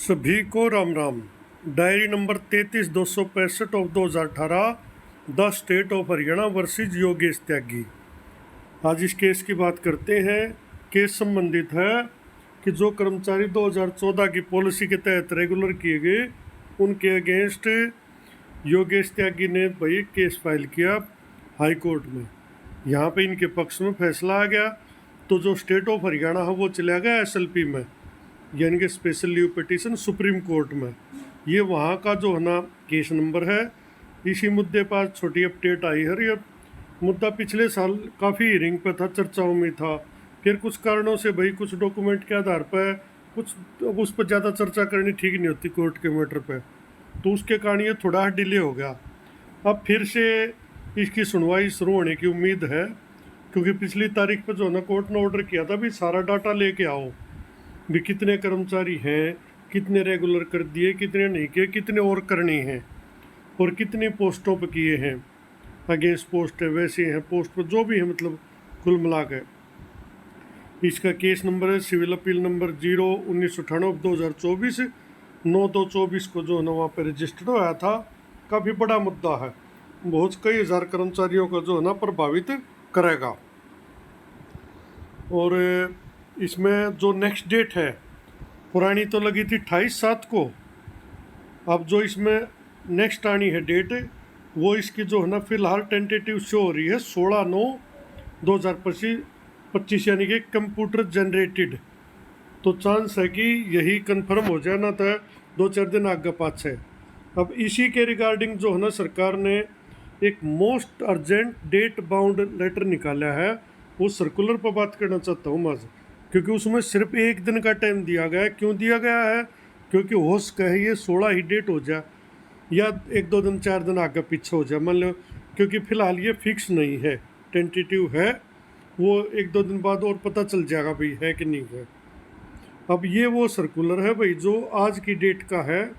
सभी को Ram Ram. Diary number 33-265 of 2018 the state of Haryana versus Yogesh Tyagi. आज इस केस की बात करते हैं। केस संबंधित है कि जो कर्मचारी 2014 की पॉलिसी के तहत रेगुलर किए गए उनके अगेंस्ट योगेश त्यागी ने भाई केस फाइल किया हाई कोर्ट में। यहाँ पे इनके पक्ष में फैसला आ गया तो जो स्टेट ऑफ हरियाणा है वो चला गया SLP में, यानी कि special leave petition supreme court में। ये वहाँ का जो है ना केस नंबर है। इसी मुद्दे पर छोटी अपडेट आई है। ये मुद्दा पिछले साल काफ़ी हियरिंग पे था, चर्चाओं में था। फिर कुछ कारणों से भाई कुछ डॉक्यूमेंट के आधार पर कुछ अब उस पर ज़्यादा चर्चा करनी ठीक नहीं होती कोर्ट के मैटर पे, तो उसके कारण ये थोड़ा डिले हो गया। अब फिर से इसकी सुनवाई शुरू होने की उम्मीद है, क्योंकि पिछली तारीख पर जो है ना कोर्ट ने ऑर्डर किया था भी सारा डाटा लेके आओ, भी कितने कर्मचारी हैं, कितने रेगुलर कर दिए, कितने नहीं किए, कितने और करने हैं और कितनी पोस्टों पर किए हैं, अगेंस्ट पोस्ट है, वैसे हैं पोस्ट पर, जो भी है, मतलब कुल मिला के। इसका केस नंबर है सिविल अपील नंबर 0-1998/2024 9/2/24 को जो है ना वहाँ पर रजिस्टर्ड हुआ था। काफ़ी बड़ा मुद्दा है, बहुत कई हज़ार कर्मचारियों को जो है ना प्रभावित करेगा। और इसमें जो नेक्स्ट डेट है, पुरानी तो लगी थी 28/7 को, अब जो इसमें नेक्स्ट आनी है डेट वो इसकी जो है ना फिलहाल टेंटेटिव शो हो रही है 16/9/2025, यानी कि कंप्यूटर जनरेटेड। तो चांस है कि यही कंफर्म हो जाए, ना तो 2-4 दिन आगे पाछे। अब इसी के रिगार्डिंग जो है ना सरकार ने एक most urgent date bound letter निकाला है। उस सर्कुलर पर बात करना चाहता हूँ मैं, क्योंकि उसमें सिर्फ एक दिन का टाइम दिया गया है। क्यों दिया गया है? क्योंकि हो सके ये 16 ही डेट हो जाए या 1-2 दिन 4 दिन आगे पीछे हो जाए, मान लो, क्योंकि फ़िलहाल ये फिक्स नहीं है, टेंटेटिव है। वो 1-2 दिन बाद और पता चल जाएगा भाई है कि नहीं है। अब ये वो सर्कुलर है भाई जो आज की डेट का है,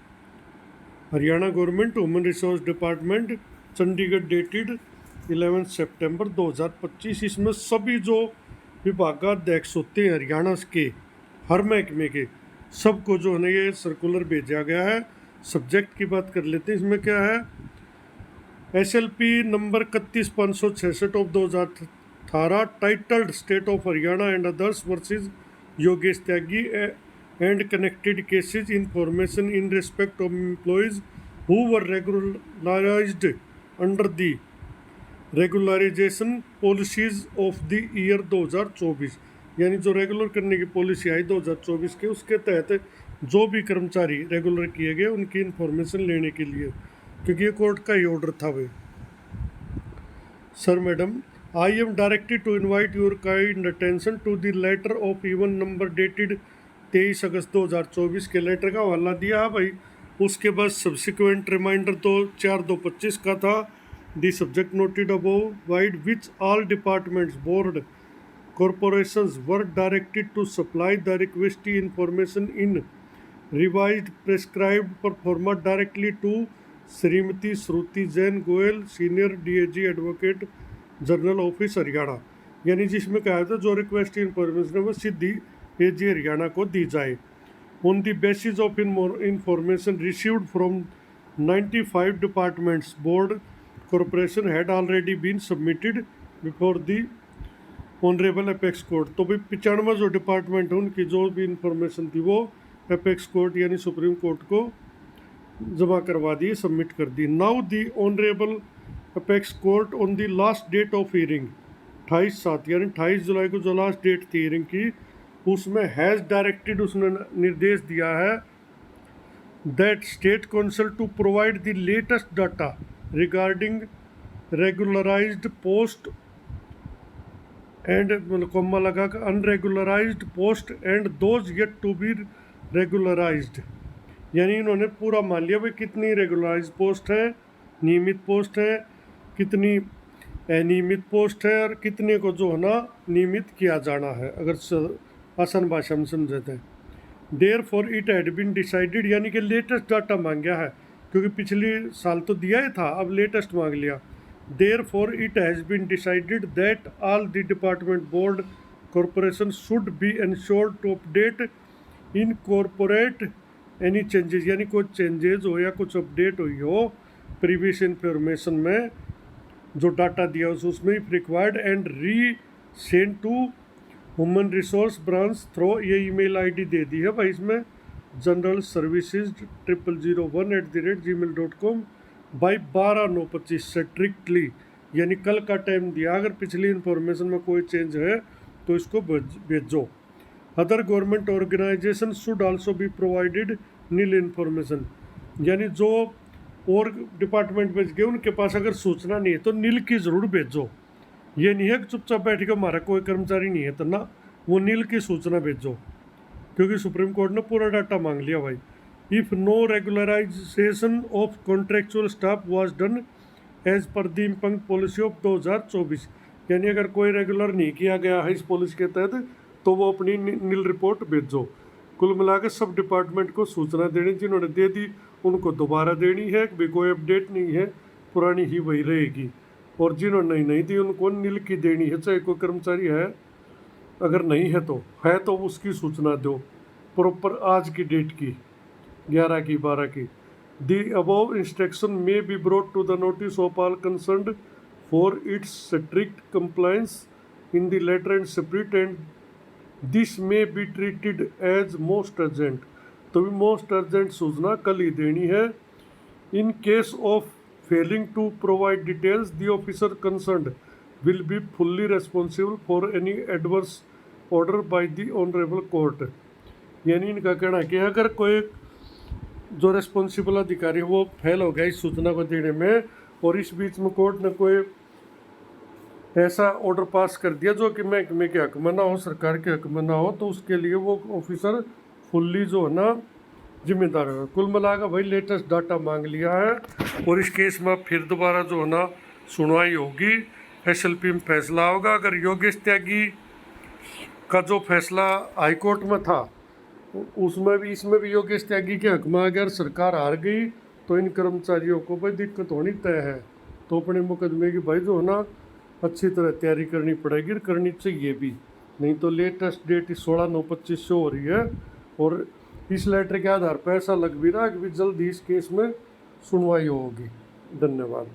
Haryana government human resource department, Chandigarh, dated 11 सितंबर 2025। इसमें सभी जो विभागाध्यक्ष होते हैं हरियाणा के हर महकमे के, सबको जो है ना ये सर्कुलर भेजा गया है। सब्जेक्ट की बात कर लेते हैं। इसमें क्या है, SLP number 31/566 of 2018 titled state of Haryana and others versus Yogesh Tyagi and connected cases information in respect of employees who were regularised under the regularisation policies of the year 2024, यानी जो रेगुलर करने की पॉलिसी आई 2024 के, उसके तहत जो भी कर्मचारी रेगुलर किए गए उनकी इंफॉर्मेशन लेने के लिए, क्योंकि ये कोर्ट का ही ऑर्डर था भाई। Sir madam, I am directed to invite your kind attention to the letter of even number dated 23 August 2024 के लेटर का हवाला दिया है भाई। उसके बाद सब्सिक्वेंट रिमाइंडर तो 4/2/25 का था। The subject noted above wide which all departments board corporations were directed to supply the requested information in revised prescribed performa directly to Shrimati Shruti Jain Goyal, senior DAG advocate general office Haryana, यानी जिसमें कहा था जो request information है वो सीधी AG Haryana को दी जाए। On the basis of information received from 95 departments board corporation had already been submitted before the honourable apex court. तो भाई 95 जो डिपार्टमेंट है उनकी जो भी इंफॉर्मेशन थी वो अपेक्स कोर्ट यानी सुप्रीम कोर्ट को जमा करवा दी, सबमिट कर दी। Now the honourable apex court on the last date of hearing 28/7, यानी 28 जुलाई को जो लास्ट डेट थी हियरिंग की, उसमें हैज़ डायरेक्टेड, उसने निर्देश दिया है that state council to provide the latest data regarding regularised post and comma लगा कर unregularised post and those yet to be regularised, यानी इन्होंने पूरा मान लिया भाई कितनी रेगुलराइज्ड पोस्ट है, नियमित पोस्ट है, कितनी अनियमित पोस्ट है और कितने को जो है ना नियमित किया जाना है, अगर आसान भाषा में समझते हैं। Therefore it had been decided, यानी कि लेटेस्ट डाटा मांगा है, क्योंकि पिछले साल तो दिया ही था, अब लेटेस्ट मांग लिया। Therefore, it has been decided that all the department board corporations should be ensured to update, incorporate any changes यानी कुछ चेंजेस हो या कुछ अपडेट हुई हो प्रीवियस इन्फॉर्मेशन में जो डाटा दिया उसमें if required and resend to human resource branch through ये ईमेल आईडी दे दी है भाई इसमें general services 0001@gmail.com by 12/9/25 strictly, यानी कल का टाइम दिया। अगर पिछली इन्फॉर्मेशन में कोई चेंज है तो इसको भेजो। Other government organisation should also be provided nil information, यानी जो और डिपार्टमेंट भेज गए उनके पास अगर सूचना नहीं है तो नील की ज़रूर भेजो। ये नहीं है कि चुपचाप बैठ के हमारा कोई कर्मचारी नहीं है तो ना, वो नील की सूचना भेजो, क्योंकि सुप्रीम कोर्ट ने पूरा डाटा मांग लिया भाई। If no regularisation of contractual staff was done as per the impugned policy of 2024, यानी अगर कोई रेगुलर नहीं किया गया है इस पॉलिसी के तहत तो वो अपनी नील रिपोर्ट भेजो। कुल मिलाकर सब डिपार्टमेंट को सूचना देनी, जिन्होंने दे दी उनको दोबारा देनी है, भी कोई अपडेट नहीं है, पुरानी ही वही रहेगी। और जिन्होंने नहीं दी उनको नील की देनी है, चाहे कोई कर्मचारी है, अगर नहीं है तो उसकी सूचना दो प्रॉपर आज की डेट की, 11 की 12 की। The above instruction may be brought to the notice of all concerned for its strict compliance in the letter and spirit and this may be treated as most urgent, तो भी most urgent सूचना कल ही देनी है। In case of failing to provide details the officer concerned will be fully responsible for any adverse order by the honourable court, यानी इनका कहना है कि अगर कोई जो रेस्पॉन्सिबल अधिकारी वो फेल हो गया इस सूचना को देने में और इस बीच में कोर्ट ने कोई ऐसा ऑर्डर पास कर दिया जो कि महकमे के हक में ना हो, सरकार के हक में ना हो, तो उसके लिए वो ऑफिसर फुल्ली जो है ना जिम्मेदार है। कुल मिलाकर भाई लेटेस्ट डाटा मांग लिया है और इस केस में फिर दोबारा जो है ना सुनवाई होगी, एसएलपी में फैसला होगा। अगर योगेश त्यागी का जो फैसला हाईकोर्ट में था उसमें भी इसमें भी योगेश त्यागी के हक में अगर सरकार हार गई तो इन कर्मचारियों को भाई दिक्कत होनी तय है। तो अपने मुकदमे की भाई जो है ना अच्छी तरह तैयारी करनी पड़ेगी, करनी चाहिए भी, नहीं तो लेटेस्ट डेट 16/9/25 शो हो रही है और इस लेटर के आधार पर ऐसा लग भी रहा है कि जल्द ही इस केस में सुनवाई होगी। धन्यवाद।